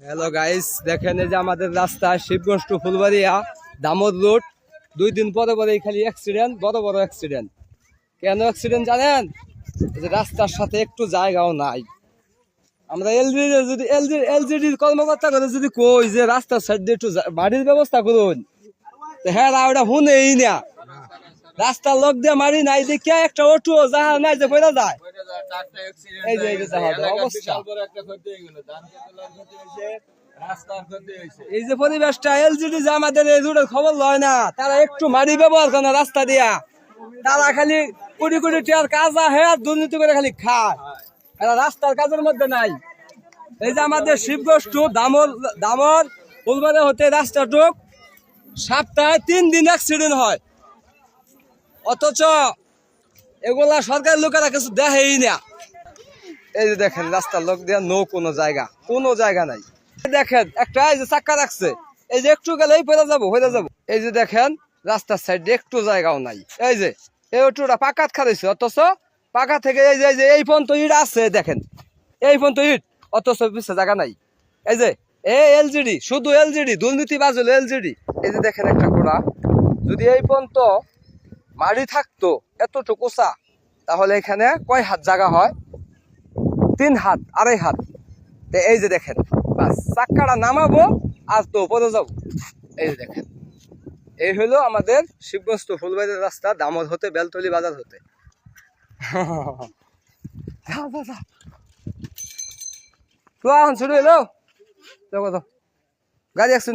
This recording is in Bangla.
হ্যালো গাইস, দেখেন এই যে আমাদের রাস্তা শিবগঞ্জ টু ফুলবাড়িয়া দামোদ রোড। 2 দিন পরে পরে খালি অ্যাক্সিডেন্ট, বড় বড় অ্যাক্সিডেন্ট। কেন অ্যাক্সিডেন্ট জানেন? এই যে রাস্তার সাথে একটু জায়গাও নাই। আমরা এলজিডির কর্মকর্তা করে যদি কই যে রাস্তার সাইড দিয়ে একটু বাড়ির ব্যবস্থা করুন, হ্যাঁ ওটা শুনেই না। রাস্তার লোক দিয়ে মারি নাই দেখে একটা অটো যাহা নাই যে পড়ে যায়। এই যে অবস্থা, এই যে পরিবেশটা এলজিডি যে আমাদের এই রোডের খবর লয় না, তারা একটু মারি ব্যবহার করে না রাস্তা দিয়া। তারা খালি কোটি কোটি টাকার কাজ আহে আর দুর্নীতি করে খালি খায়, এরা রাস্তার কাজের মধ্যে নাই। এই যে আমাদের শিবগঞ্জ টু দামর ফুলবাড়ি হতে রাস্তাটুক সপ্তাহে 3 দিন অ্যাক্সিডেন্ট হয়, অথচ এগুলা সরকারি লোকেরা কিছু দেখেই না। এই যে দেখেন রাস্তার লোক দিয়া কোনো জায়গা নাই। দেখেন একটা এই যে চাক্কা রাখছে, এই যে একটু গেলেই হয়ে যাবো। এই যে দেখেন রাস্তার সাইডে একটু জায়গাও নাই। এই যে এই অটোটা পাকাত খারাইছে, অথচ পাকা থেকে এই যে এই পর্যন্ত ইট আছে, দেখেন এই পর্যন্ত ইট, অথচ পিছিয়ে জায়গা নাই। এই যে এলজিডি, শুধু এলজিডি, দুর্নীতি বাজল এলজিডি। এই যে দেখেন একটা ঘোড়া, যদি এই পর্যন্ত মারি থাকতো এতটুকু চা, তাহলে এখানে কয় হাত জায়গা হয়? 3 হাত, 2.5 হাত। এই যে দেখেন বাস চাক্কাটা নামাবো আর তো পরে যাবো। এই যে দেখেন, এই হলো আমাদের শিবগঞ্জ টু ফুলবাড়ির রাস্তা, দামোদ হতে বেলতলি বাজার হতে। তো এখন শুরু হলো, গাড়ি একশো